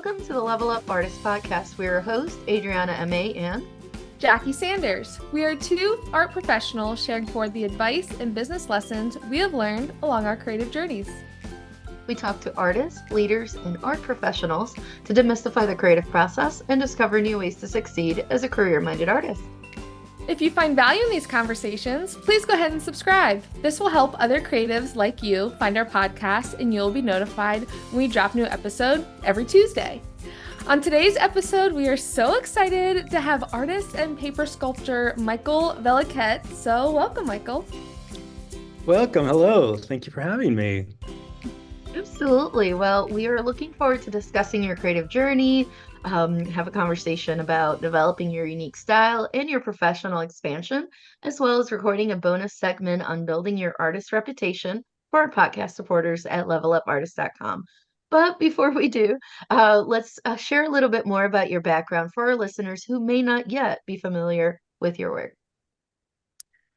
Welcome to the Level Up Artist Podcast. We're your hosts, Adriana M.A. and Jackie Sanders. We are two art professionals sharing forward the advice and business lessons we have learned along our creative journeys. We talk to artists, leaders, and art professionals to demystify the creative process and discover new ways to succeed as a career-minded artist. If you find value in these conversations, please go ahead and subscribe. This will help other creatives like you find our podcast, and you'll be notified when we drop a new episode every Tuesday. On today's episode, we are so excited to have artist and paper sculptor Michael Velliquette. So welcome, Michael. Welcome. Hello. Thank you for having me. Absolutely. Well, we are looking forward to discussing your creative journey, have a conversation about developing your unique style and your professional expansion, as well as recording a bonus segment on building your artist reputation for our podcast supporters at levelupartist.com. But before we do, let's share a little bit more about your background for our listeners who may not yet be familiar with your work.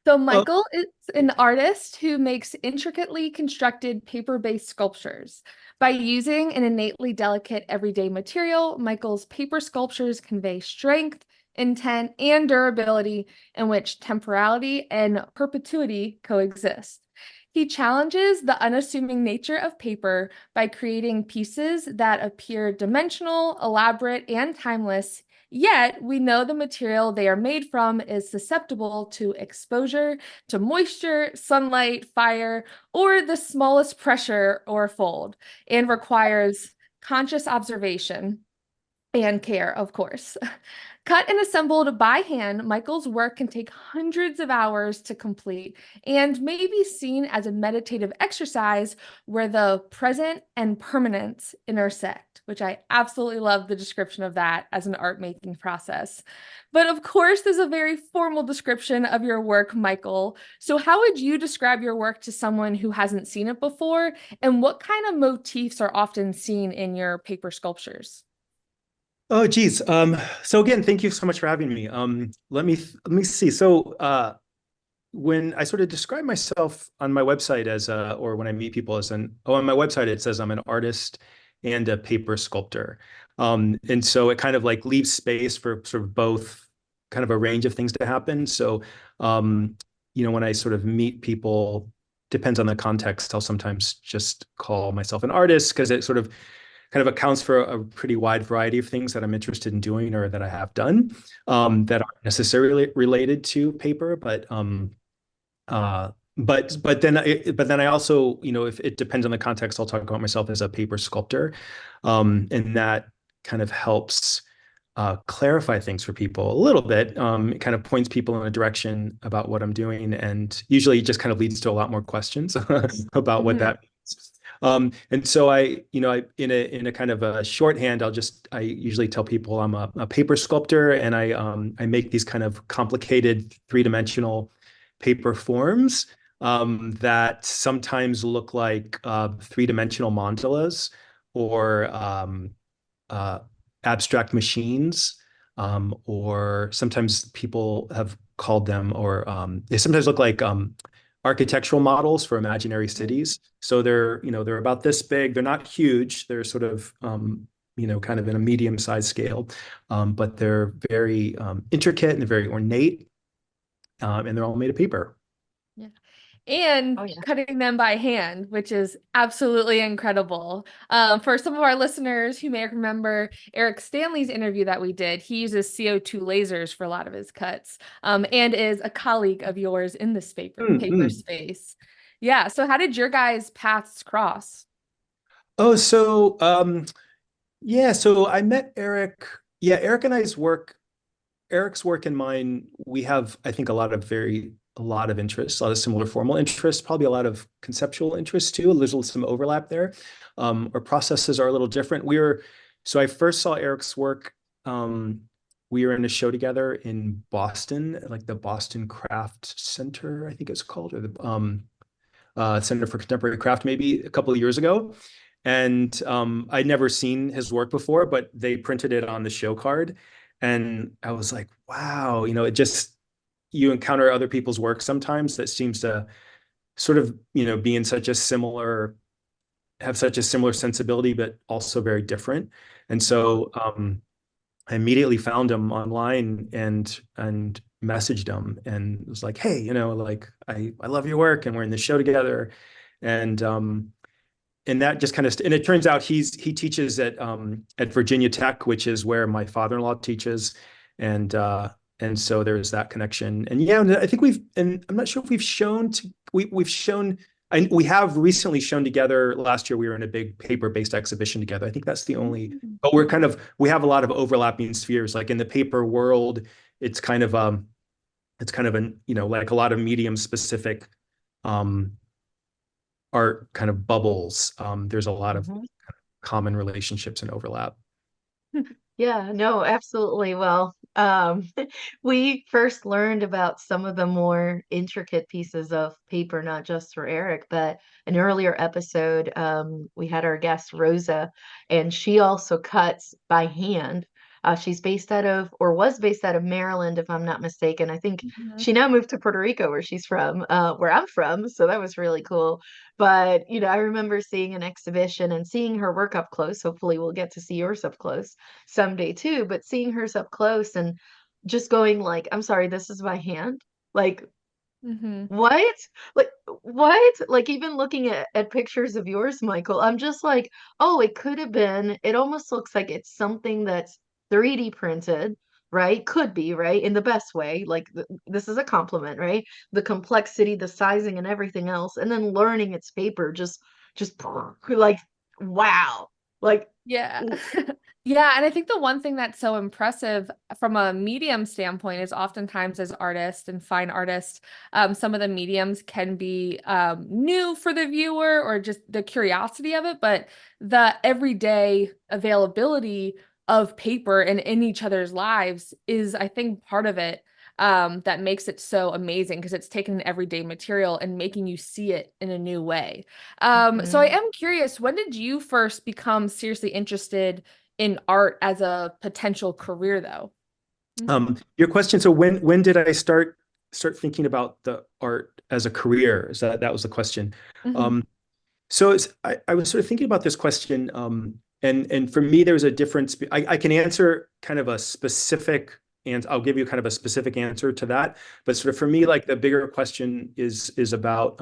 So Michael is an artist who makes intricately constructed paper-based sculptures. By using an innately delicate everyday material, Michael's paper sculptures convey strength, intent, and durability in which temporality and perpetuity coexist. He challenges the unassuming nature of paper by creating pieces that appear dimensional, elaborate, and timeless. Yet, we know the material they are made from is susceptible to exposure to moisture, sunlight, fire, or the smallest pressure or fold, and requires conscious observation and care, of course. Cut and assembled by hand, Michael's work can take hundreds of hours to complete and may be seen as a meditative exercise where the present and permanence intersect, which I absolutely love the description of that as an art making process. But of course, there's a very formal description of your work, Michael. So how would you describe your work to someone who hasn't seen it before? And what kind of motifs are often seen in your paper sculptures? Oh, geez. So again, thank you so much for having me. Let me see. So when I sort of describe myself on my website or when I meet people on my website, it says I'm an artist and a paper sculptor. And so it kind of like leaves space for sort of both kind of a range of things to happen. So, when I sort of meet people, depends on the context, I'll sometimes just call myself an artist because it sort of kind of accounts for a pretty wide variety of things that I'm interested in doing or that I have done that aren't necessarily related to paper, but then I also, if it depends on the context, I'll talk about myself as a paper sculptor, and that kind of helps clarify things for people a little bit. It kind of points people in a direction about what I'm doing, and usually just kind of leads to a lot more questions about what that means. And so in a kind of a shorthand, I usually tell people I'm a paper sculptor, and I make these kind of complicated three-dimensional paper forms that sometimes look like three-dimensional mandalas or abstract machines, or sometimes people have called them, or they sometimes look like architectural models for imaginary cities. So they're about this big. They're not huge. They're sort of, kind of in a medium-sized scale, but they're very intricate and they're very ornate, and they're all made of paper. Yeah. And cutting them by hand, which is absolutely incredible. For some of our listeners who may remember Eric Stanley's interview that we did, he uses CO2 lasers for a lot of his cuts, and is a colleague of yours in this paper space. Yeah. So how did your guys' paths cross? Oh, so so I met Eric. Yeah, Eric's work and mine, we have, I think, a lot of interests, a lot of similar formal interests, probably a lot of conceptual interests too. There's some overlap there. Our processes are a little different. So I first saw Eric's work. We were in a show together in Boston, like the Boston Craft Center, I think it's called, or the Center for Contemporary Craft, maybe a couple of years ago. And I'd never seen his work before, but they printed it on the show card. And I was like, wow, you encounter other people's work sometimes that seems to sort of, be in such a similar have such a similar sensibility, but also very different. And so I immediately found him online and messaged him and was like, hey, like I love your work and we're in the show together. And that just kind of, and it turns out he teaches at Virginia Tech, which is where my father-in-law teaches. And so there's that connection. And yeah, I think and I'm not sure if we've shown we've shown, we have recently shown together. Last year we were in a big paper-based exhibition together. I think that's the only, but we have a lot of overlapping spheres. Like in the paper world, it's kind of an, like a lot of medium specific art kind of bubbles. There's a lot of common relationships and overlap. Yeah, no, absolutely. Well, we first learned about some of the more intricate pieces of paper, not just for Eric, but an earlier episode, we had our guest Rosa, and she also cuts by hand. She's based out of, or was based out of Maryland, if I'm not mistaken. I think she now moved to Puerto Rico, where she's from, where I'm from. So that was really cool. But, I remember seeing an exhibition and seeing her work up close. Hopefully, we'll get to see yours up close someday too, but seeing hers up close and just going like, I'm sorry, this is by hand. Like, what? Like, what? Like, even looking at pictures of yours, Michael, I'm just like, oh, it could have been, it almost looks like it's something that's 3D printed, right? Could be, right? In the best way. Like, this is a compliment, right? The complexity, the sizing, and everything else. And then learning its paper, just like, wow. Like, Yeah. Yeah, and I think the one thing that's so impressive from a medium standpoint is oftentimes as artists and fine artists, some of the mediums can be new for the viewer or just the curiosity of it, but the everyday availability of paper and in each other's lives is, I think, part of it that makes it so amazing because it's taking an everyday material and making you see it in a new way. So I am curious, when did you first become seriously interested in art as a potential career, though? Your question. So when did I start thinking about the art as a career? That was the question. So I was sort of thinking about this question, and for me, there's a difference. I can answer kind of a specific, and I'll give you kind of a specific answer to that. But sort of for me, like the bigger question is about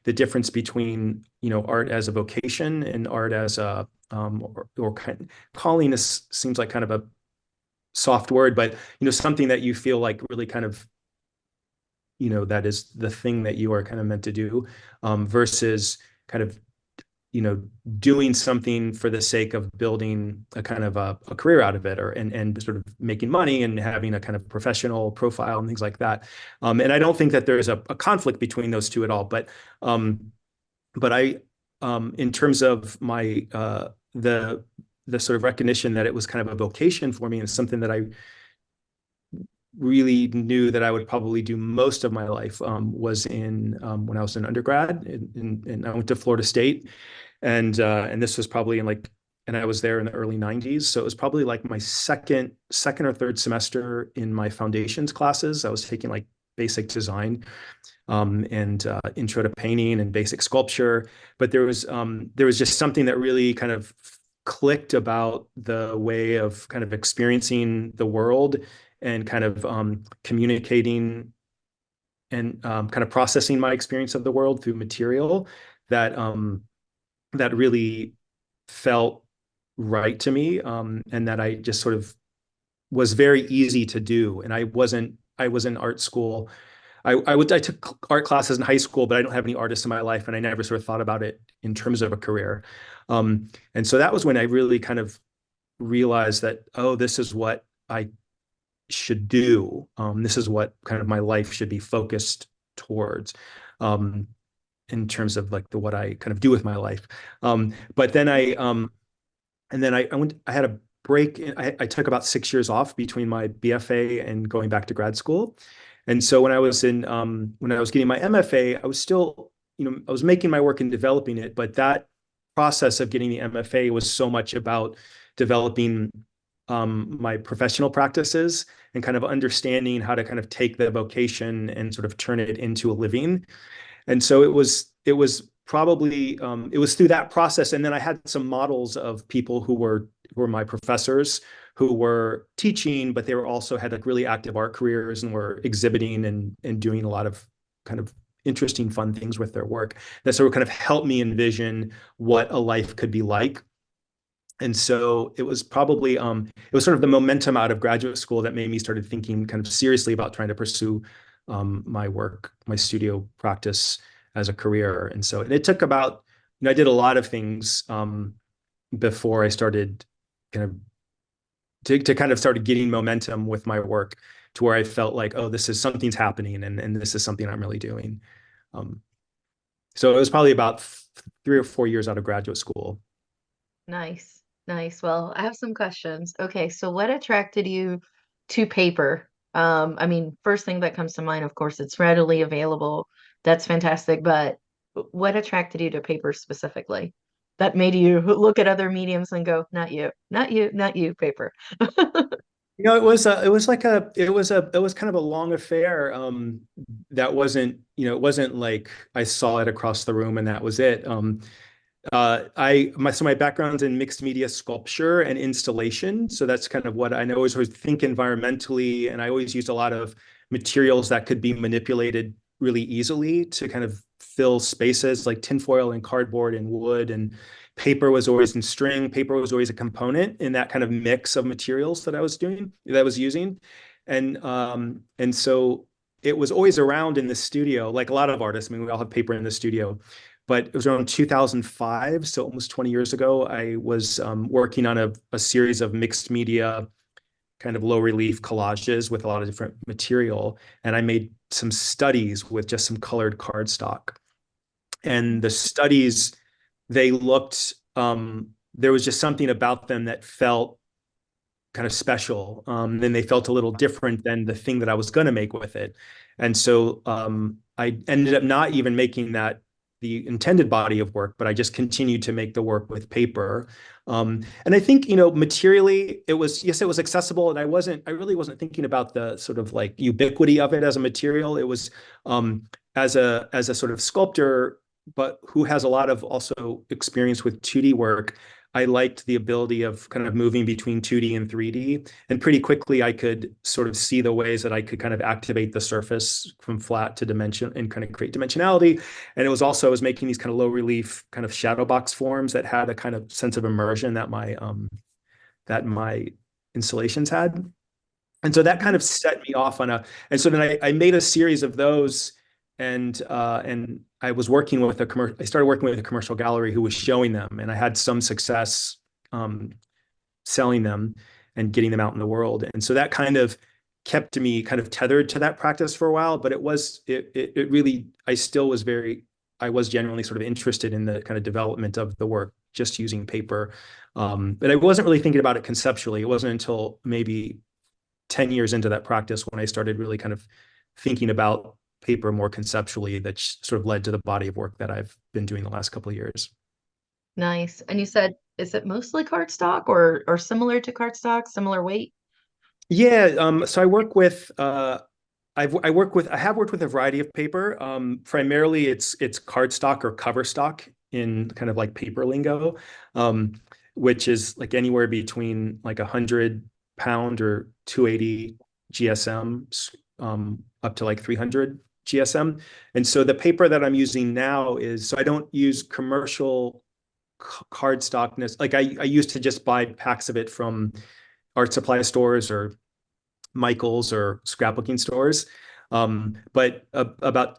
the difference between art as a vocation and art as a or calling this seems like kind of a soft word, but something that you feel like really kind of that is the thing that you are kind of meant to do, versus kind of doing something for the sake of building a kind of a career out of it, or and sort of making money and having a kind of professional profile and things like that. And I don't think that there's a conflict between those two at all. But I, in terms of my the sort of recognition that it was kind of a vocation for me and something that I really knew that I would probably do most of my life, was in when I was an undergrad, and I went to Florida State, and this was probably and I was there in the early 90s. So it was probably like my second or third semester in my foundations classes. I was taking like basic design, and intro to painting and basic sculpture. But there was just something that really kind of clicked about the way of kind of experiencing the world and kind of communicating and kind of processing my experience of the world through material that that really felt right to me, and that I just sort of was very easy to do. And I was in art school. I took art classes in high school, but I don't have any artists in my life, and I never sort of thought about it in terms of a career. And so that was when I really kind of realized that, oh, this is what I should do. This is what kind of my life should be focused towards, in terms of like what I kind of do with my life. But then I had a break. I took about 6 years off between my BFA and going back to grad school. And so when I was getting my MFA, I was still, I was making my work and developing it, but that process of getting the MFA was so much about developing my professional practices and kind of understanding how to kind of take the vocation and sort of turn it into a living. And so it was probably it was through that process, and then I had some models of people who were my professors who were teaching, but they were also had like really active art careers and were exhibiting and doing a lot of kind of interesting, fun things with their work that sort of kind of helped me envision what a life could be like. And so it was probably it was sort of the momentum out of graduate school that made me started thinking kind of seriously about trying to pursue my work, my studio practice as a career. And so it took about, I did a lot of things before I started kind of to kind of started getting momentum with my work to where I felt like, oh, this is something's happening and this is something I'm really doing. Um, so it was probably about 3 or 4 years out of graduate school. Nice. Nice. Well, I have some questions. Okay, so what attracted you to paper? I mean, first thing that comes to mind, of course, it's readily available. That's fantastic. But what attracted you to paper specifically? That made you look at other mediums and go, not you, not you, not you, paper. it was kind of a long affair. That wasn't, it wasn't like I saw it across the room and that was it. So my background's in mixed media sculpture and installation. So that's kind of what I always think environmentally, and I always used a lot of materials that could be manipulated really easily to kind of fill spaces like tinfoil and cardboard and wood, and paper was always in string. Paper was always a component in that kind of mix of materials that I was using. And so it was always around in the studio, like a lot of artists. I mean, we all have paper in the studio, but it was around 2005, so almost 20 years ago. I was working on a series of mixed media kind of low relief collages with a lot of different material. And I made some studies with just some colored cardstock. And the studies, they looked, there was just something about them that felt kind of special. Then they felt a little different than the thing that I was going to make with it. And so I ended up not even making that the intended body of work, but I just continued to make the work with paper. And I think, materially, yes, it was accessible. And I really wasn't thinking about the sort of like ubiquity of it as a material. It was as a sort of sculptor, but who has a lot of also experience with 2D work. I liked the ability of kind of moving between 2D and 3D. And pretty quickly, I could sort of see the ways that I could kind of activate the surface from flat to dimension and kind of create dimensionality. And I was making these kind of low relief kind of shadow box forms that had a kind of sense of immersion that my installations had. And so that kind of set me off and so then I made a series of those, and I started working with a commercial gallery who was showing them, and I had some success selling them and getting them out in the world. And so that kind of kept me kind of tethered to that practice for a while, but it really, I was genuinely sort of interested in the kind of development of the work, just using paper. But I wasn't really thinking about it conceptually. It wasn't until maybe 10 years into that practice when I started really kind of thinking about paper more conceptually, that sort of led to the body of work that I've been doing the last couple of years. Nice. And you said, is it mostly cardstock or similar to cardstock, similar weight? Yeah, so I have worked with a variety of paper. Primarily it's cardstock or cover stock in kind of like paper lingo, which is like anywhere between like 100 pound or 280 GSM, up to like 300 GSM. And so the paper that I'm using now so I don't use commercial cardstockness. Like I used to just buy packs of it from art supply stores or Michael's or scrapbooking stores. But about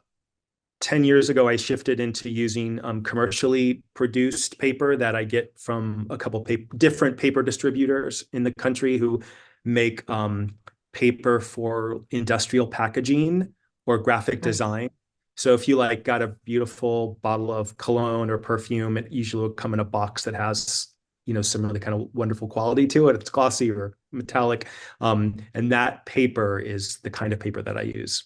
10 years ago, I shifted into using commercially produced paper that I get from a couple different paper distributors in the country who make paper for industrial packaging or graphic Nice. design. So if you like got a beautiful bottle of cologne or perfume, it usually will come in a box that has, some really kind of wonderful quality to it. It's glossy or metallic. And that paper is the kind of paper that I use.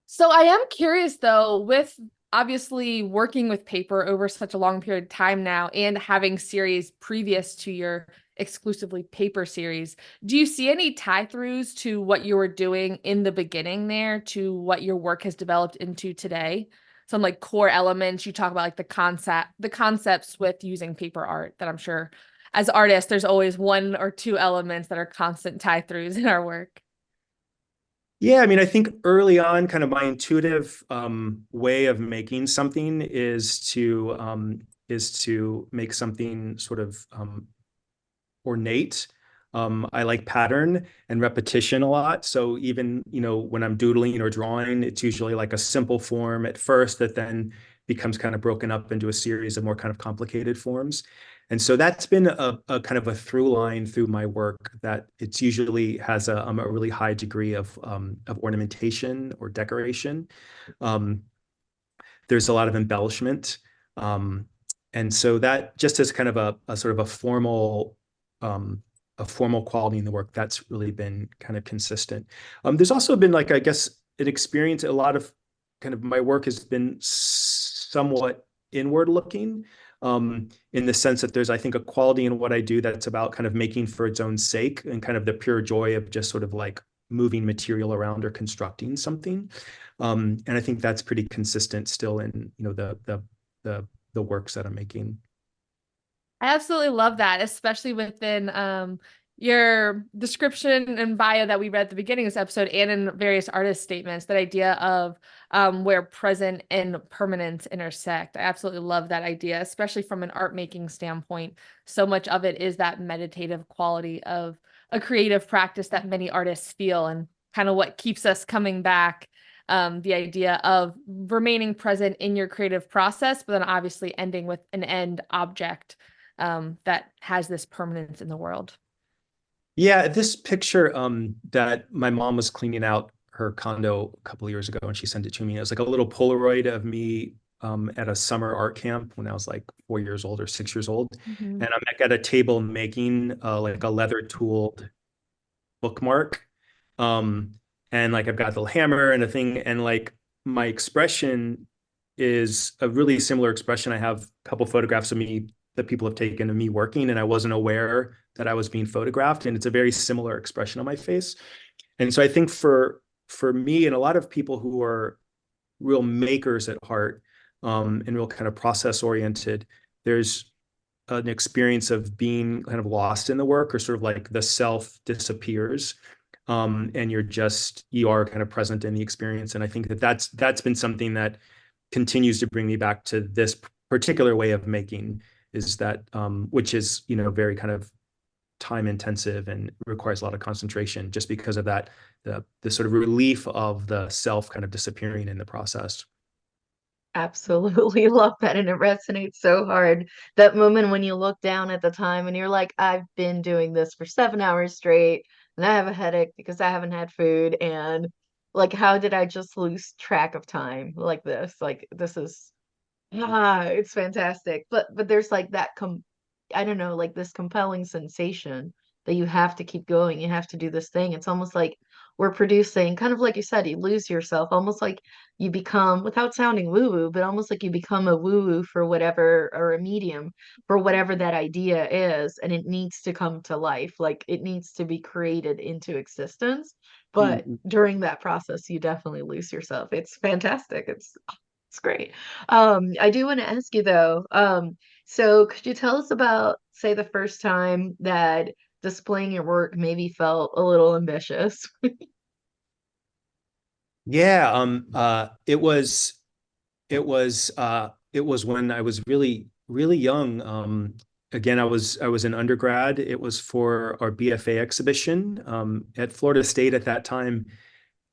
So I am curious though, with obviously working with paper over such a long period of time now and having series previous to your exclusively paper series, do you see any tie-throughs to what you were doing in the beginning there to what your work has developed into today? some like core elements. You talk about like the concepts with using paper art that I'm sure as artists, there's always one or two elements that are constant tie-throughs in our work. Yeah, I mean, I think early on, kind of my intuitive way of making something is to make something sort of ornate. I like pattern and repetition a lot. So even, when I'm doodling or drawing, it's usually like a simple form at first that then becomes kind of broken up into a series of more kind of complicated forms. And so that's been a kind of a through line through my work, that it's usually has a really high degree of ornamentation or decoration. Um, there's a lot of embellishment. Um, and so that just as kind of a sort of um, a formal quality in the work, that's really been kind of consistent. There's also been, like, I guess, an experience, a lot of kind of my work has been somewhat inward looking, in the sense that there's, I think, a quality in what I do that's about kind of making for its own sake and kind of the pure joy of just sort of like moving material around or constructing something. And I think that's pretty consistent still in, the works that I'm making. I absolutely love that, especially within your description and bio that we read at the beginning of this episode and in various artist statements, that idea of where present and permanence intersect. I absolutely love that idea, especially from an art making standpoint. So much of it is that meditative quality of a creative practice that many artists feel, and kind of what keeps us coming back. The idea of remaining present in your creative process, but then obviously ending with an end object that has this permanence in the world. Yeah, this picture that my mom was cleaning out her condo a couple of years ago, and she sent it to me. It was like a little Polaroid of me at a summer art camp when I was like 4 years old or 6 years old. Mhm. And I'm like at a table making like a leather tooled bookmark. Um, and like I've got the hammer and a thing, and like my expression is a really similar expression. I have a couple photographs of me that people have taken of me working, and I wasn't aware that I was being photographed. And it's a very similar expression on my face. And so I think for me and a lot of people who are real makers at heart, and real kind of process oriented, there's an experience of being kind of lost in the work, or sort of like the self disappears, and you are kind of present in the experience. And I think that that's been something that continues to bring me back to this particular way of making, is that which is, very kind of time intensive and requires a lot of concentration, just because of that, the sort of relief of the self kind of disappearing in the process. Absolutely love that. And it resonates so hard. That moment when you look down at the time and you're like, I've been doing this for 7 hours straight and I have a headache because I haven't had food. And like, how did I just lose track of time like this? Like, this is it's fantastic. But there's like that I don't know, like this compelling sensation that you have to keep going. You have to do this thing. It's almost like we're producing, kind of like you said, you lose yourself, almost like you become, without sounding woo-woo, but almost like you become a woo-woo for whatever, or a medium for whatever that idea is, and it needs to come to life. Like it needs to be created into existence. But Mm. during that process, you definitely lose yourself. It's fantastic. It's great. I do want to ask you though, so could you tell us about, say, the first time that displaying your work maybe felt a little ambitious? Yeah, it was when I was really, really young. Again, I was an undergrad. It was for our BFA exhibition at Florida State at that time.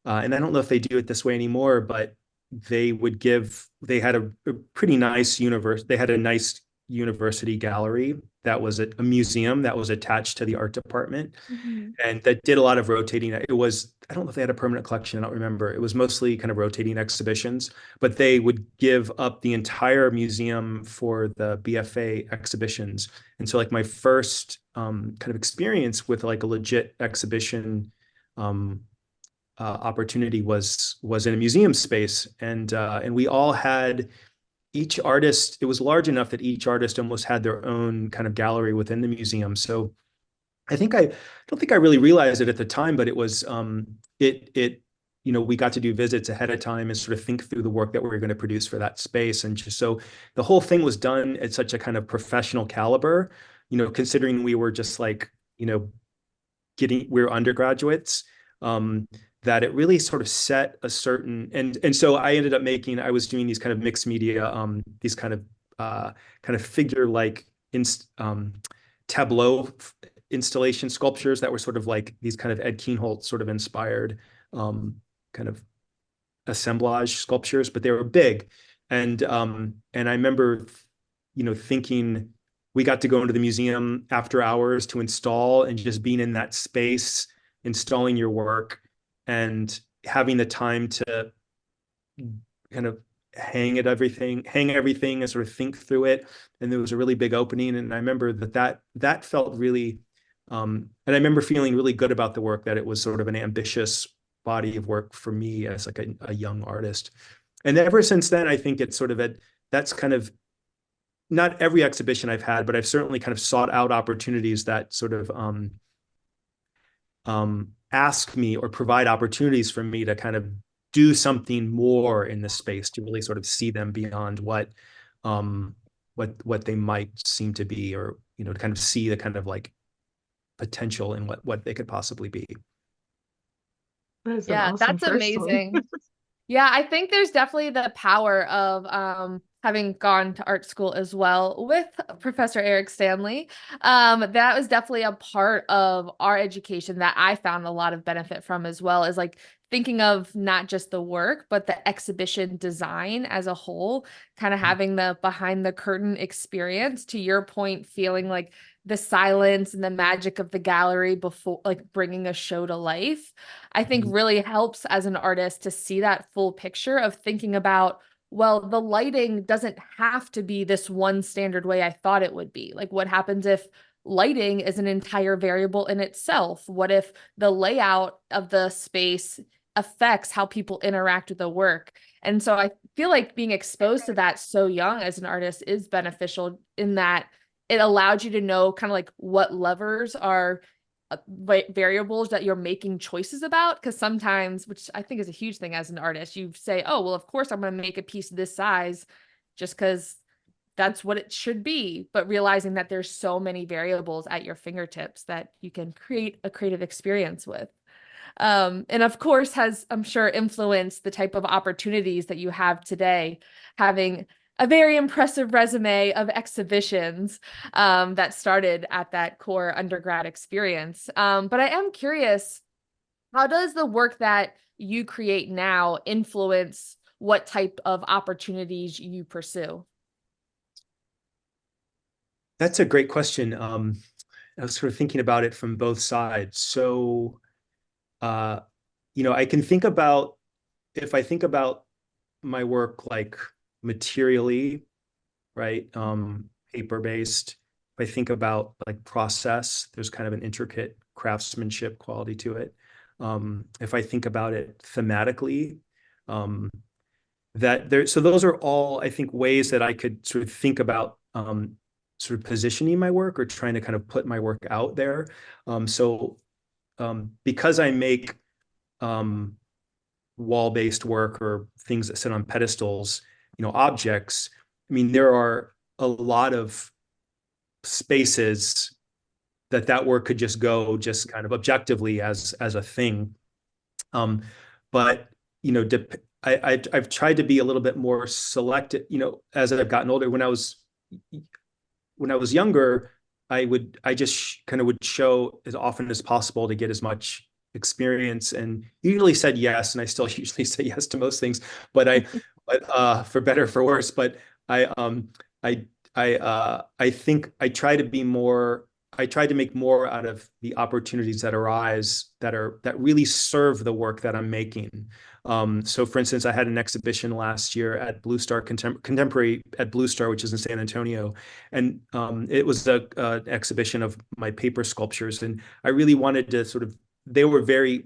And I don't know if they do it this way anymore, but they had a pretty nice they had a nice university gallery that was a museum that was attached to the art department, Mhm. and that did a lot of rotating. It was, I don't know if they had a permanent collection, I don't remember. It was mostly kind of rotating exhibitions, but they would give up the entire museum for the BFA exhibitions. And so like my first kind of experience with like a legit exhibition opportunity was in a museum space, and we all had, each artist, it was large enough that each artist almost had their own kind of gallery within the museum. So I don't think I really realized it at the time, but it was it we got to do visits ahead of time and sort of think through the work that we were going to produce for that space. And just so the whole thing was done at such a kind of professional caliber, considering we were just like, we were undergraduates, that it really sort of set a certain, and so I was doing these kind of mixed media, these kind of figure like tableau installation sculptures that were sort of like these kind of Ed Keenholt sort of inspired kind of assemblage sculptures, but they were big. And I remember, thinking we got to go into the museum after hours to install, and just being in that space, installing your work and having the time to kind of hang everything and sort of think through it. And there was a really big opening. And I remember that felt really, and I remember feeling really good about the work, that it was sort of an ambitious body of work for me as like a young artist. And ever since then, I think it's sort of that's kind of not every exhibition I've had, but I've certainly kind of sought out opportunities that sort of ask me or provide opportunities for me to kind of do something more in the space, to really sort of see them beyond what they might seem to be, or to kind of see the kind of like potential in what they could possibly be. That is an Yeah, awesome that's first one. amazing. Yeah, I think there's definitely the power of having gone to art school as well with Professor Eric Stanley. That was definitely a part of our education that I found a lot of benefit from as well, is like thinking of not just the work, but the exhibition design as a whole, kind of having the behind the curtain experience, to your point, feeling like the silence and the magic of the gallery before like bringing a show to life, I think really helps as an artist to see that full picture of thinking about, well, the lighting doesn't have to be this one standard way I thought it would be. Like, what happens if lighting is an entire variable in itself? What if the layout of the space affects how people interact with the work? And so I feel like being exposed to that so young as an artist is beneficial, in that it allowed you to know kind of like what levers are variables that you're making choices about. Because sometimes, which I think is a huge thing as an artist, you say, oh, well, of course I'm going to make a piece this size just because that's what it should be. But realizing that there's so many variables at your fingertips that you can create a creative experience with. And of course has, I'm sure, influenced the type of opportunities that you have today, having a very impressive resume of exhibitions that started at that core undergrad experience. But I am curious, how does the work that you create now influence what type of opportunities you pursue? That's a great question. I was sort of thinking about it from both sides. So, I can think about, if I think about my work like materially, right? Paper-based. If I think about like process, there's kind of an intricate craftsmanship quality to it. If I think about it thematically, so those are all, I think, ways that I could sort of think about sort of positioning my work, or trying to kind of put my work out there. Because I make wall-based work, or things that sit on pedestals, objects, I mean, there are a lot of spaces that work could just go just kind of objectively as a thing. But, I've tried to be a little bit more selective, as I've gotten older. When I was younger, I just kind of would show as often as possible to get as much experience, and usually said yes, and I still usually say yes to most things, but for better or for worse. But I think I try to make more out of the opportunities that arise, that really serve the work that I'm making. So for instance, I had an exhibition last year at Blue Star Contemporary at Blue Star, which is in San Antonio. And it was an exhibition of my paper sculptures. And I really wanted to they were very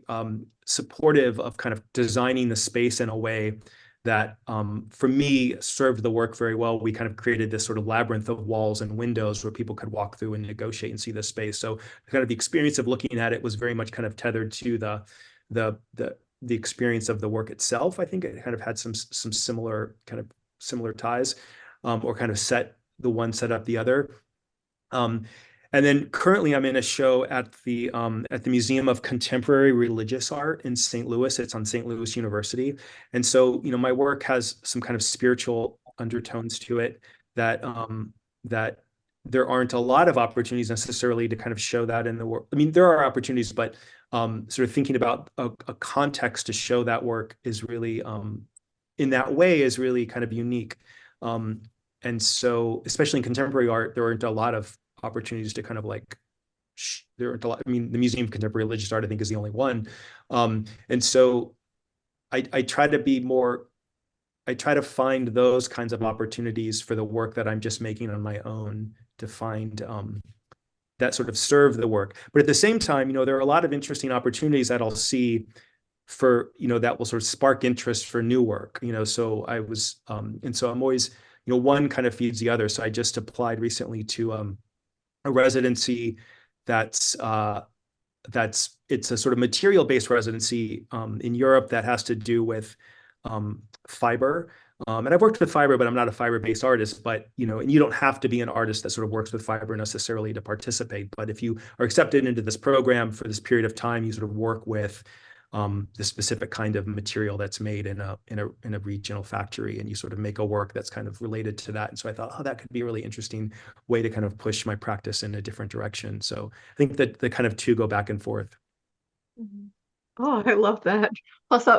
supportive of kind of designing the space in a way that, for me, served the work very well. We kind of created this sort of labyrinth of walls and windows where people could walk through and negotiate and see the space. So kind of the experience of looking at it was very much kind of tethered to the the experience of the work itself. I think it kind of had some similar ties, or kind of set up the other. Um, and then currently I'm in a show at the Museum of Contemporary Religious Art in St. Louis. It's on St. Louis University. And so, my work has some kind of spiritual undertones to it that there aren't a lot of opportunities necessarily to kind of show that in the work. I mean, there are opportunities, but sort of thinking about a context to show that work is really, in that way, is really kind of unique. And so, especially in contemporary art, there aren't a lot of opportunities to kind of like, there aren't a lot. I mean, the Museum of Contemporary Religious Art, I think, is the only one. And so I try to be more, I try to find those kinds of opportunities for the work that I'm just making on my own to find that sort of serve the work. But at the same time, there are a lot of interesting opportunities that I'll see for, that will sort of spark interest for new work, so I was, and so I'm always, one kind of feeds the other. So I just applied recently to a residency that's it's a sort of material-based residency in Europe that has to do with fiber. And I've worked with fiber, but I'm not a fiber-based artist. But and you don't have to be an artist that sort of works with fiber necessarily to participate. But if you are accepted into this program for this period of time, you sort of work with the specific kind of material that's made in a regional factory, and you sort of make a work that's kind of related to that. And so I thought, oh, that could be a really interesting way to kind of push my practice in a different direction. So I think that the kind of two go back and forth. Mhm. Oh, I love that. Plus,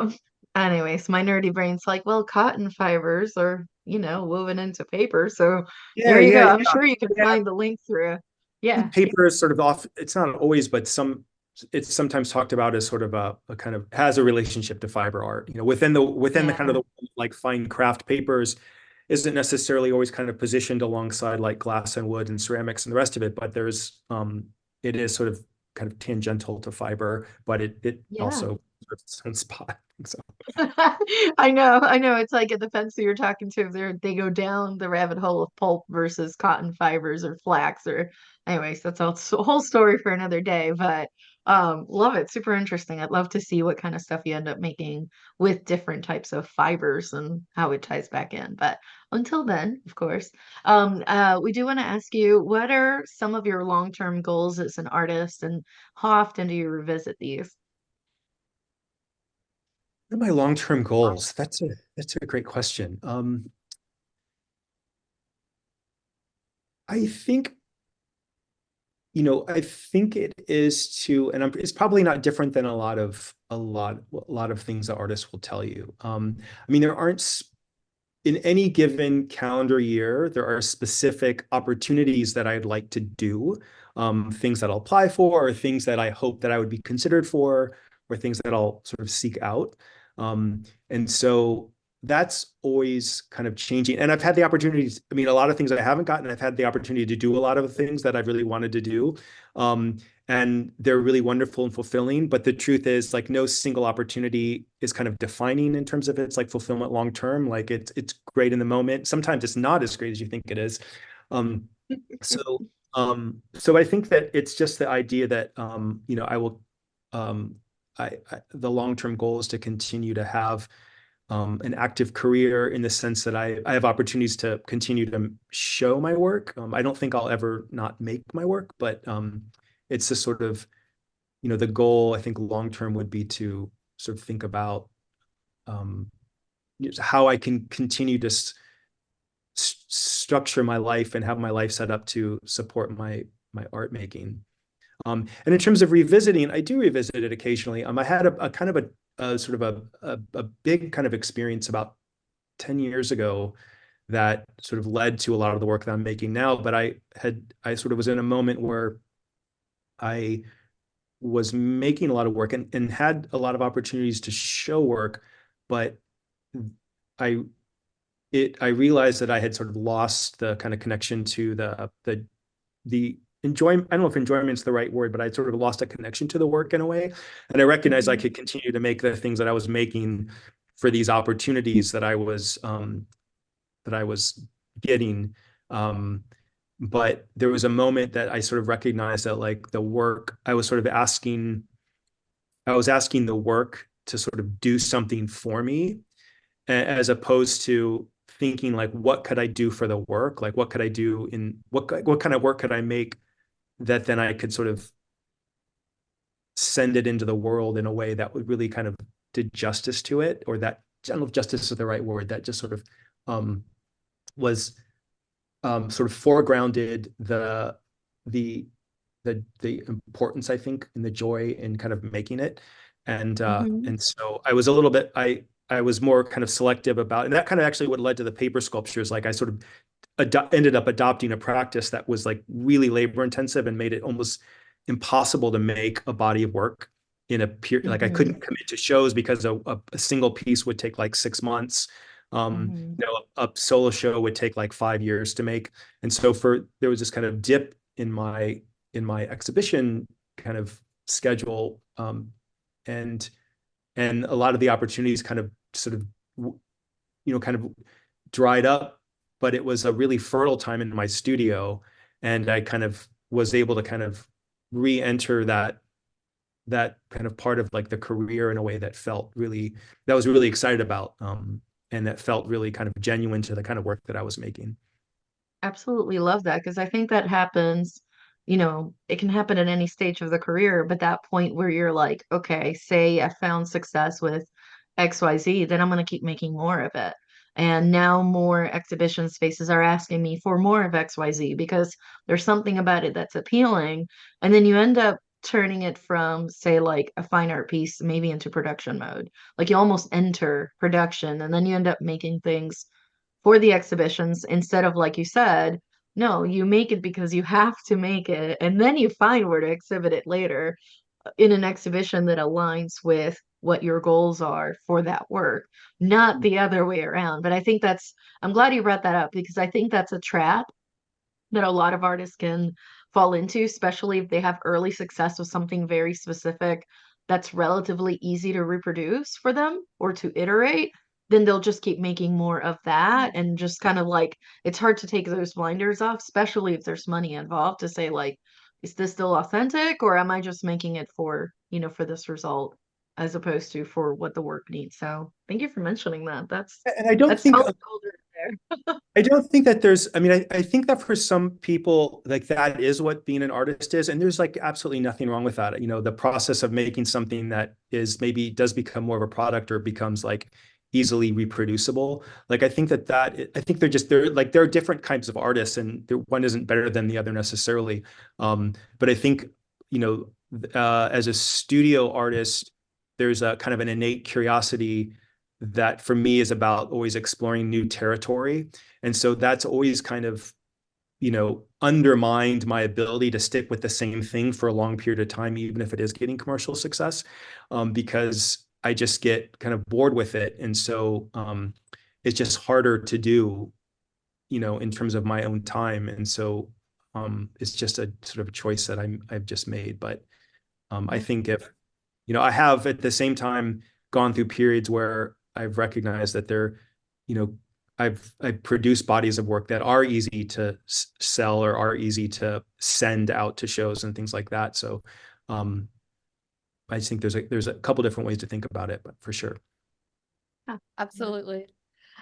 anyways, my nerdy brain's like, well, cotton fibers are, woven into paper. So Yeah, there you go. yeah, I'm sure you can yeah. find the link through. Yeah. Paper is sort of off. It's not always, but it's sometimes talked about as sort of a kind of has a relationship to fiber art. Within the kind of Yeah. the like fine craft papers isn't necessarily always kind of positioned alongside like glass and wood and ceramics and the rest of it, but there's it is sort of kind of tangential to fiber, but it Yeah. also sort of its own spot. I think so. I know. It's like it depends who you're talking to. They go down the rabbit hole of pulp versus cotton fibers or flax or anyways, that's a whole story for another day. But love it. Super interesting. I'd love to see what kind of stuff you end up making with different types of fibers and how it ties back in. But until then, of course, we do want to ask you, what are some of your long-term goals as an artist and how often do you revisit these? What are my long-term goals? That's a great question. I think I think it is to, and it's probably not different than a lot of things that artists will tell you. I mean, there aren't in any given calendar year, there are specific opportunities that I'd like to do, things that I'll apply for, or things that I hope that I would be considered for, or things that I'll sort of seek out. And so that's always kind of changing. And I've had the opportunities, I mean, a lot of things that I haven't gotten, I've had the opportunity to do a lot of things that I've really wanted to do. And they're really wonderful and fulfilling. But the truth is, like, no single opportunity is kind of defining in terms of its like fulfillment long term. Like it's great in the moment. Sometimes it's not as great as you think it is. Um, so so I think that it's just the idea that I will the long-term goal is to continue to have an active career in the sense that I have opportunities to continue to show my work. I don't think I'll ever not make my work, but it's a sort of, the goal I think long term would be to sort of think about um, how I can continue to structure my life and have my life set up to support my art making. And in terms of revisiting, I do revisit it occasionally. I had a kind of a sort of a big kind of experience about 10 years ago that sort of led to a lot of the work that I'm making now. But I sort of was in a moment where I was making a lot of work and had a lot of opportunities to show work, but I I realized that I had sort of lost the kind of connection to the enjoyment. I don't know if enjoyment is the right word, but I sort of lost a connection to the work in a way. And I recognized I Mhm. could continue to make the things that I was making for these opportunities that I was getting. But there was a moment that I sort of recognized that like the work I was sort of asking, I was asking the work to sort of do something for me, as opposed to thinking like, what could I do for the work? Like, what could I do in what kind of work could I make that then I could sort of send it into the world in a way that would really kind of did justice to it, or that, I don't know if justice is the right word, that just sort of was sort of foregrounded the the importance, I think, and the joy in kind of making it. Hmm. And so I was a little bit, I was more kind of selective about, and that kind of actually what led to the paper sculptures. Like I sort of ended up adopting a practice that was like really labor intensive and made it almost impossible to make a body of work in a period. Like I Hmm. couldn't commit to shows because a single piece would take like 6 months. Hmm. A solo show would take like 5 years to make. And so there was this kind of dip in my exhibition kind of schedule, and a lot of the opportunities kind of sort of kind of dried up, but it was a really fertile time in my studio, and I kind of was able to kind of re-enter that kind of part of like the career in a way that was really excited about, and that felt really kind of genuine to the kind of work that I was making. Absolutely love that because I think that happens, it can happen at any stage of the career, but that point where you're like, okay, say I found success with XYZ, then I'm going to keep making more of it. And now more exhibition spaces are asking me for more of XYZ because there's something about it that's appealing. And then you end up turning it from, say, like a fine art piece, maybe into production mode. Like you almost enter production and then you end up making things for the exhibitions instead of, like you said, no, you make it because you have to make it, and then you find where to exhibit it later in an exhibition that aligns with what your goals are for that work, not the other way around. But I think I'm glad you brought that up because I think that's a trap that a lot of artists can fall into, especially if they have early success with something very specific that's relatively easy to reproduce for them or to iterate, then they'll just keep making more of that and just kind of like it's hard to take those blinders off, especially if there's money involved to say like, is this still authentic or am I just making it for, for this result as opposed to for what the work needs. So thank you for mentioning that. And I don't That's think solid gold right there. I don't think that there's, I mean, I think that for some people, like that is what being an artist is. And there's like absolutely nothing wrong with that. The process of making something that is maybe does become more of a product or becomes like easily reproducible. Like, I think I think there are different kinds of artists and one isn't better than the other necessarily. But I think, as a studio artist, there's a kind of an innate curiosity that for me is about always exploring new territory. And so that's always kind of, undermined my ability to stick with the same thing for a long period of time, even if it is getting commercial success, because I just get kind of bored with it. And so it's just harder to do, in terms of my own time. And so it's just a sort of a choice that I've just made. But I think if, I have at the same time gone through periods where I've recognized that I've produced bodies of work that are easy to sell or are easy to send out to shows and things like that. So I think there's a couple different ways to think about it, but for sure. Yeah, absolutely.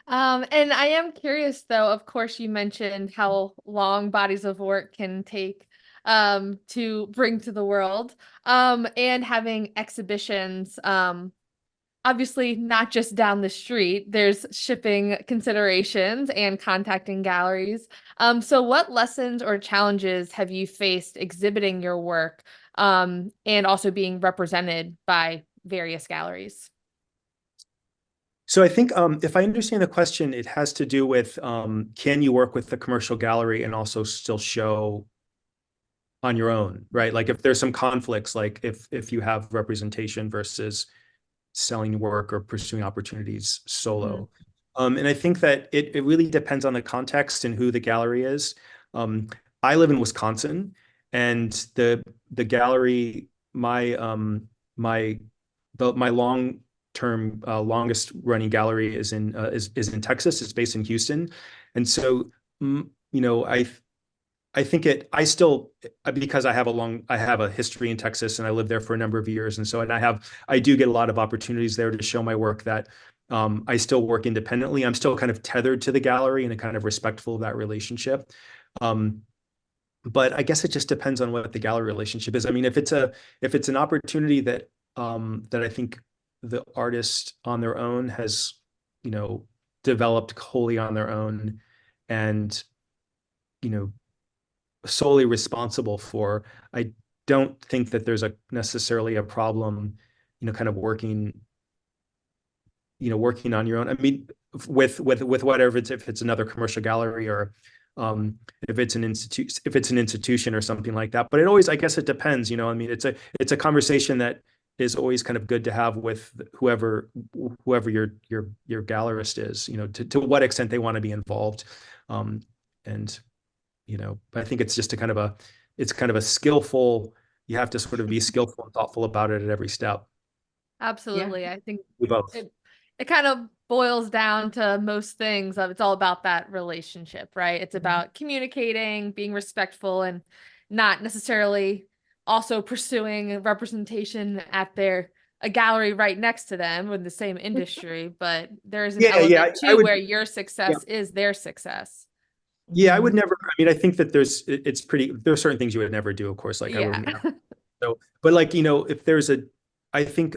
And I am curious though, of course, you mentioned how long bodies of work can take to bring to the world. And having exhibitions, obviously not just down the street, there's shipping considerations and contacting galleries. So what lessons or challenges have you faced exhibiting your work, and also being represented by various galleries? So I think if I understand the question, it has to do with can you work with the commercial gallery and also still show on your own, right? Like if there's some conflicts, like if you have representation versus selling work or pursuing opportunities Mhm. solo. And I think that it really depends on the context and who the gallery is. Um, I live in Wisconsin, and the gallery, my my long-term longest running gallery is in Texas. It's based in Houston, and so I I still, because I have a history in Texas and I lived there for a number of years. And so, I do get a lot of opportunities there to show my work that I still work independently. I'm still kind of tethered to the gallery and a kind of respectful of that relationship. Um, but I guess it just depends on what the gallery relationship is. I mean, if it's an opportunity that I think the artist on their own has, you know, developed wholly on their own and, you know, solely responsible for, I don't think that there's necessarily a problem, kind of working on your own. I mean, with whatever if it's another commercial gallery or if it's an institution or something like that. But I guess it depends, I mean, it's a conversation that is always kind of good to have with whoever your gallerist is, to what extent they want to be involved. And I think it's just it's kind of a skillful, you have to sort of be skillful and thoughtful about it at every step. Yeah. Absolutely. I think We both. it kind of boils down to most things of it's all about that relationship, right? It's about communicating, being respectful, and not necessarily also pursuing representation at a gallery right next to them in the same industry, but there's an Yeah, element I too would. where your success is their success. Yeah, I would Mhm. never. I mean, I think that there are certain things you would never do, of course. Like I Yeah. wouldn't. So, but like, if there's I think,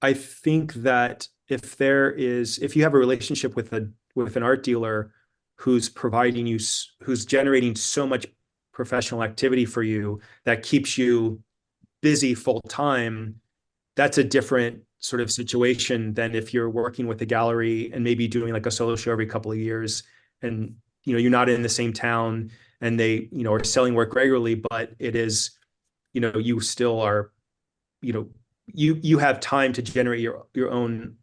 I think that if you have a relationship with an art dealer who's who's generating so much professional activity for you that keeps you busy full time, that's a different sort of situation than if you're working with a gallery and maybe doing like a solo show every couple of years and you're not in the same town and they are selling work regularly, but it is you still are you have time to generate your own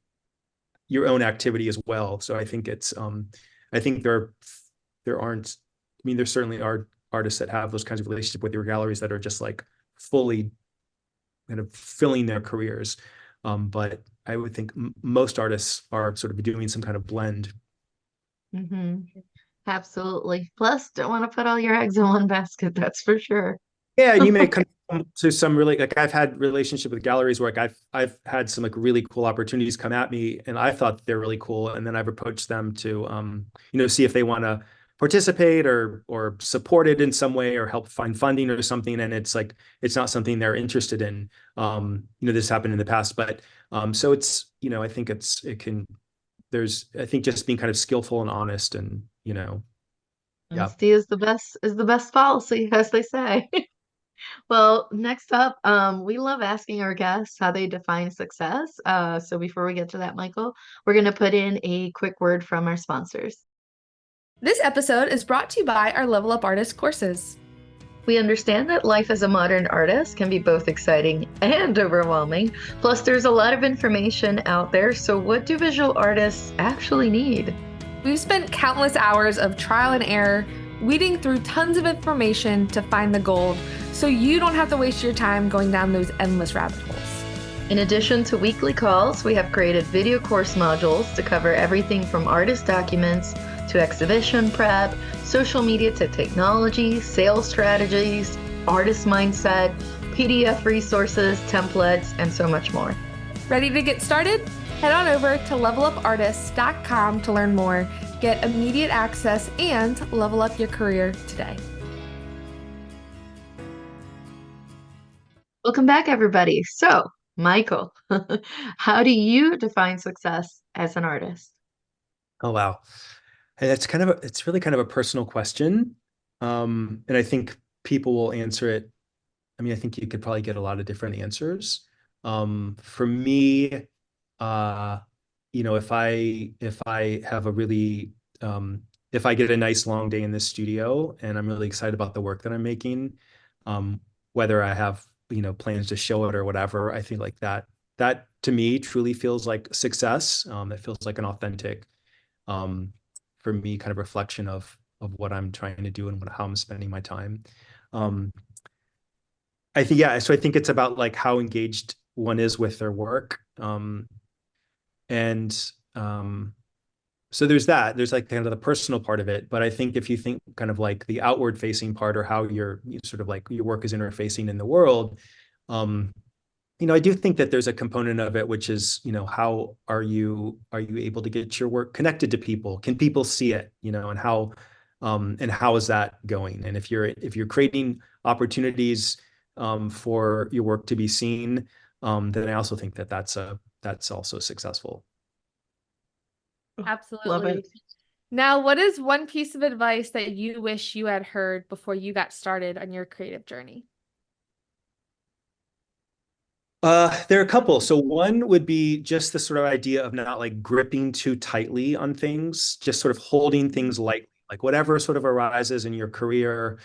activity as well. So I think I think there aren't, I mean, there certainly are artists that have those kinds of relationship with your galleries that are just like fully kind of filling their careers. But I would think most artists are sort of doing some kind of blend. Mhm. Absolutely. Plus, don't want to put all your eggs in one basket, that's for sure. Yeah, and you may come to some really, like, I've had relationship with galleries where like I've had some like really cool opportunities come at me and I thought they're really cool, and then I've approached them to see if they want to participate or support it in some way or help find funding or something, and it's like it's not something they're interested in. This happened in the past, but so it's I think it can there's I think just being kind of skillful and honest and yeah. Honesty is the best policy, as they say. Well, next up, we love asking our guests how they define success. So before we get to that, Michael, we're going to put in a quick word from our sponsors. This episode is brought to you by our Level Up Artist courses. We understand that life as a modern artist can be both exciting and overwhelming. Plus, there's a lot of information out there. So, what do visual artists actually need? We've spent countless hours of trial and error, weeding through tons of information to find the gold, so you don't have to waste your time going down those endless rabbit holes. In addition to weekly calls, we have created video course modules to cover everything from artist documents to exhibition prep, social media to technology, sales strategies, artist mindset, PDF resources, templates, and so much more. Ready to get started? Head on over to levelupartists.com to learn more, get immediate access, and level up your career today. Welcome back, everybody. So, Michael, how do you define success as an artist? Oh, wow. And it's really kind of a personal question. And I think people will answer it. I mean, I think you could probably get a lot of different answers. For me, uh, if I have a really, if I get a nice long day in the studio and I'm really excited about the work that I'm making, whether I have, plans to show it or whatever, I think like that to me truly feels like success. That feels like an authentic, um, for me, kind of reflection of what I'm trying to do and how I'm spending my time. Um, I think, yeah, so I think it's about like how engaged one is with their work. And so there's that. There's like kind of the personal part of it. But I think if you think kind of like the outward facing part, or how you sort of like your work is interfacing in the world, um, I do think that there's a component of it, which is, how are you able to get your work connected to people? Can people see it? And how is that going? And if you're creating opportunities for your work to be seen, then I also think that that's also successful. Love it. Absolutely. Now, what is one piece of advice that you wish you had heard before you got started on your creative journey? There are a couple. So one would be just the sort of idea of not like gripping too tightly on things, just sort of holding things lightly, like whatever sort of arises in your career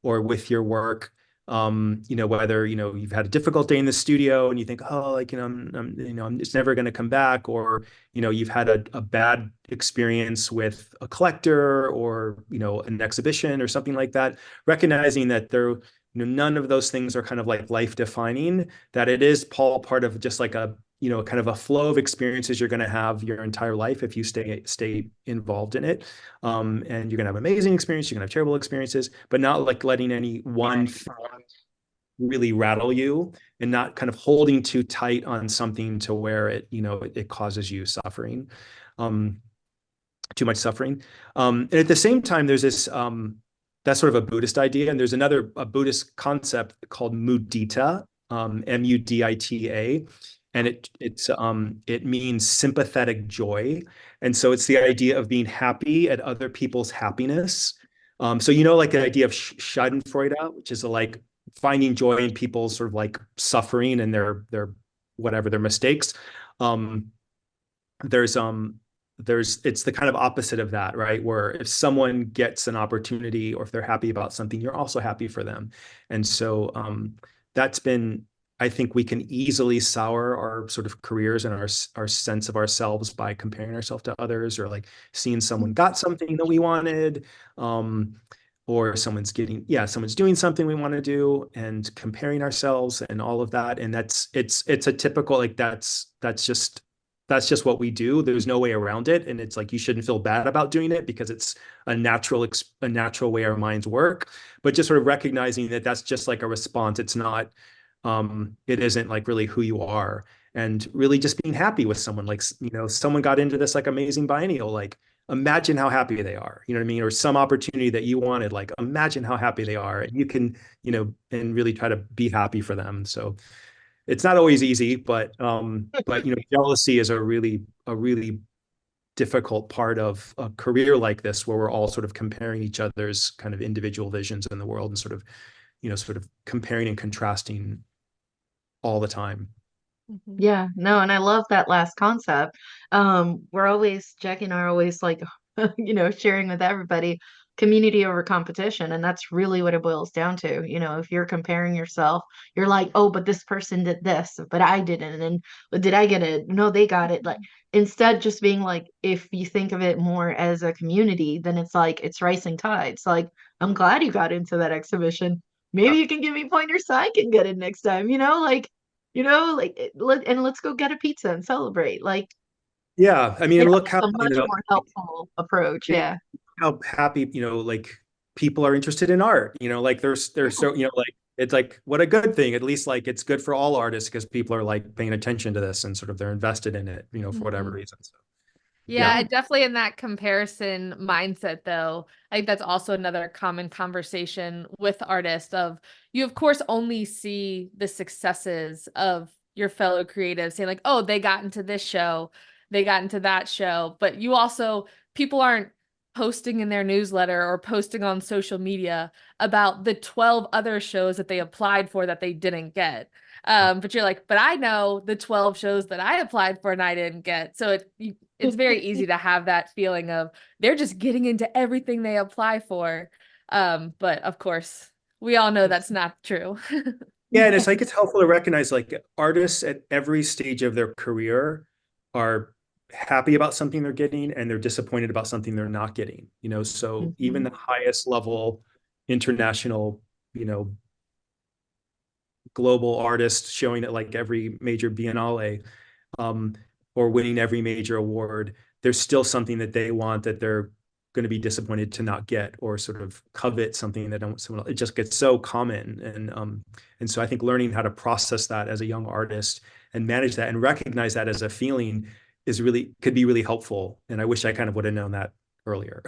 or with your work. Whether, you've had a difficult day in the studio and you think, oh, like, it's never going to come back, or, you've had a bad experience with a collector or, an exhibition or something like that, recognizing that none of those things are kind of like life defining, that it is part of just like a, kind of a flow of experiences you're going to have your entire life if you stay involved in it. And you're going to have amazing experiences, you're going to have terrible experiences, but not like letting any one really rattle you, and not kind of holding too tight on something to where it causes you suffering, um, too much suffering. And at the same time, there's this that's sort of a Buddhist idea, and there's a Buddhist concept called mudita, Mudita, and it means sympathetic joy, and so it's the idea of being happy at other people's happiness. So like the idea of Schadenfreude, which is like finding joy in people's sort of like suffering and their whatever their mistakes. Um, there's it's the kind of opposite of that, right? Where if someone gets an opportunity or if they're happy about something, you're also happy for them. And so that's been, I think we can easily sour our sort of careers and our sense of ourselves by comparing ourselves to others, or like seeing someone got something that we wanted, or someone's doing something we want to do, and comparing ourselves and all of that. And it's a typical, like that's just what we do. There's no way around it. And it's like, you shouldn't feel bad about doing it because it's a natural way our minds work. But just sort of recognizing that that's just like a response. It's not, it isn't like really who you are. And really just being happy with someone, like, someone got into this like amazing biennial, like imagine how happy they are, you know what I mean? Or some opportunity that you wanted, like imagine how happy they are. And you can, and really try to be happy for them. So it's not always easy, but jealousy is a really difficult part of a career like this, where we're all sort of comparing each other's kind of individual visions in the world, and sort of comparing and contrasting all the time. Yeah, no, and I love that last concept. Jackie and I are always like, sharing with everybody community over competition. And that's really what it boils down to. If you're comparing yourself, you're like, oh, but this person did this, but I didn't. And did I get it? No, they got it. Like, instead, just being like, if you think of it more as a community, then it's like it's rising tides. Like, I'm glad you got into that exhibition. Maybe you can give me pointers so I can get it next time, like and let's go get a pizza and celebrate. Like, Yeah, I mean, look it's how a much more helpful approach. Yeah. how happy, like people are interested in art. Like there's so, like it's like what a good thing. At least like it's good for all artists because people are like paying attention to this and sort of they're invested in it, for whatever Mhm. reason. So Yeah, yeah. definitely in that comparison mindset, though. I think that's also another common conversation with artists of you, of course, only see the successes of your fellow creatives saying like, oh, they got into this show, they got into that show. But you also, people aren't posting in their newsletter or posting on social media about the 12 other shows that they applied for that they didn't get. But you're like, but I know the 12 shows that I applied for and I didn't get. So it's very easy to have that feeling of they're just getting into everything they apply for. But of course, we all know that's not true. Yeah, and it's like it's helpful to recognize like artists at every stage of their career are happy about something they're getting and they're disappointed about something they're not getting. So even Mhm. the highest level international, you know, global artists showing at like every major biennale, um, or winning every major award, there's still something that they want that they're going to be disappointed to not get, or sort of covet something that don't someone else. It just gets so common. And so I think learning how to process that as a young artist and manage that and recognize that as a feeling could be really helpful. And I wish I kind of would have known that earlier.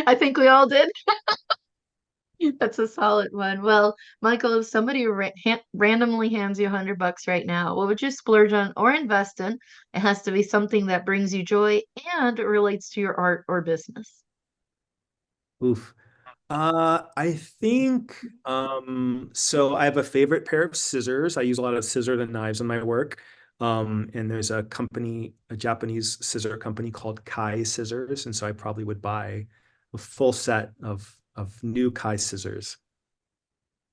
I think we all did. That's a solid one. Well, Michael, if somebody randomly hands you $100 right now, what would you splurge on or invest in? It has to be something that brings you joy and relates to your art or business. Oof. I think so I have a favorite pair of scissors. I use a lot of scissors and knives in my work. And there's a Japanese scissor company called Kai Scissors. And so I probably would buy a full set of new Kai scissors.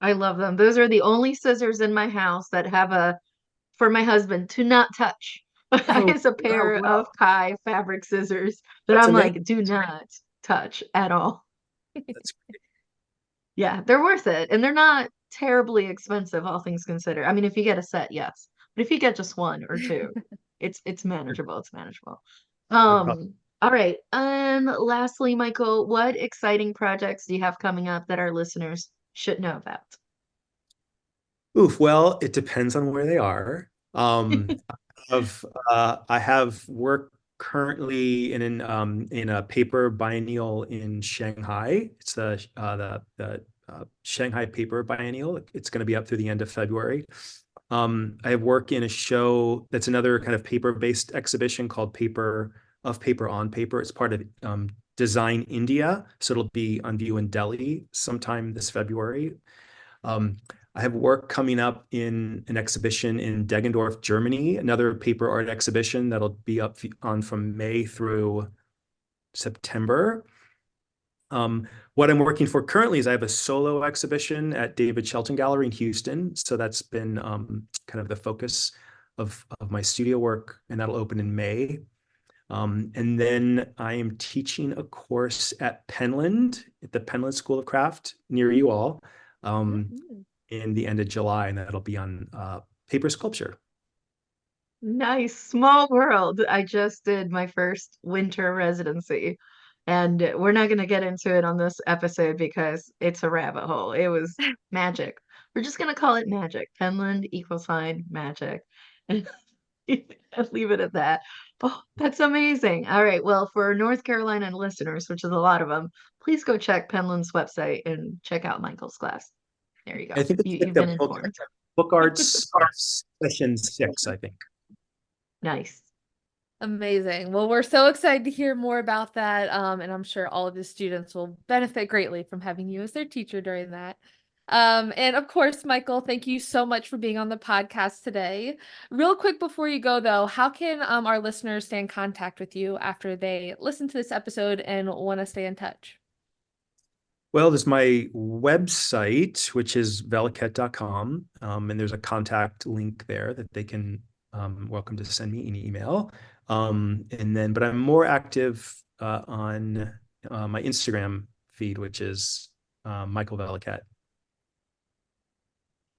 I love them. Those are the only scissors in my house that have for my husband to not touch. Oh, It's a pair wow. of Kai fabric scissors that That's I'm amazing. like, do not touch at all. That's Yeah, they're worth it. And they're not terribly expensive, all things considered. I mean, if you get a set, yes. But if you get just one or two, it's manageable. It's manageable. probably. All right. And lastly, Michael, what exciting projects do you have coming up that our listeners should know about? Oof, well, it depends on where they are. I have work currently in a paper biennial in Shanghai. It's the Shanghai Paper Biennial. It's going to be up through the end of February. I have work in a show that's another kind of paper-based exhibition called Paper on Paper. It's part of Design India, so it'll be on view in Delhi sometime this February. I have work coming up in an exhibition in Deggendorf, Germany, another paper art exhibition that'll be up on from May through September. What I'm working for currently is I have a solo exhibition at David Shelton Gallery in Houston. So that's been kind of the focus of my studio work, and that'll open in May. And then I am teaching a course at Penland, at the Penland School of Craft near you all. In the end of July, and that'll be on paper sculpture. Nice. Small world. I just did my first winter residency, and we're not going to get into it on this episode because it's a rabbit hole. It was magic. We're just going to call it magic. Penland = magic. And leave it at that. Oh, that's amazing. All right. Well, for North Carolina listeners, which is a lot of them, please go check Penland's website and check out Michael's class. There you go. I think it's like You've the been informed. book arts session 6, I think. Nice. Amazing. Well, we're so excited to hear more about that. And I'm sure all of the students will benefit greatly from having you as their teacher during that. And of course, Michael, thank you so much for being on the podcast today. Real quick before you go, though, how can our listeners stay in contact with you after they listen to this episode and want to stay in touch? Well, there's my website, which is velliquette.com, and there's a contact link there that they can welcome to send me an email. But I'm more active on my Instagram feed, which is Michael Velliquette.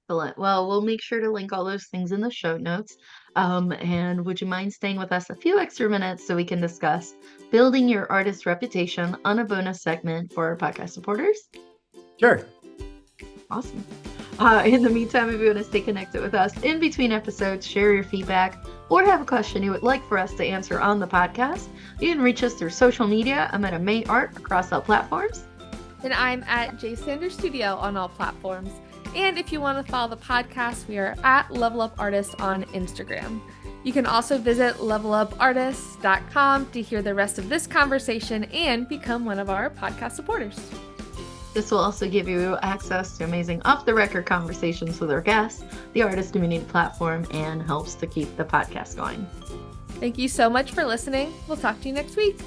Excellent. Well, we'll make sure to link all those things in the show notes. And would you mind staying with us a few extra minutes so we can discuss building your artist reputation on a bonus segment for our podcast supporters? Sure. Awesome. In the meantime, if you want to stay connected with us in between episodes, share your feedback, or have a question you would like for us to answer on the podcast, you can reach us through social media. I'm at May Art across all platforms. And I'm at J Sanders Studio on all platforms. And if you want to follow the podcast, we are at Level Up Artist on Instagram. You can also visit levelupartist.com to hear the rest of this conversation and become one of our podcast supporters. This will also give you access to amazing off-the-record conversations with our guests, the artist community platform, and helps to keep the podcast going. Thank you so much for listening. We'll talk to you next week.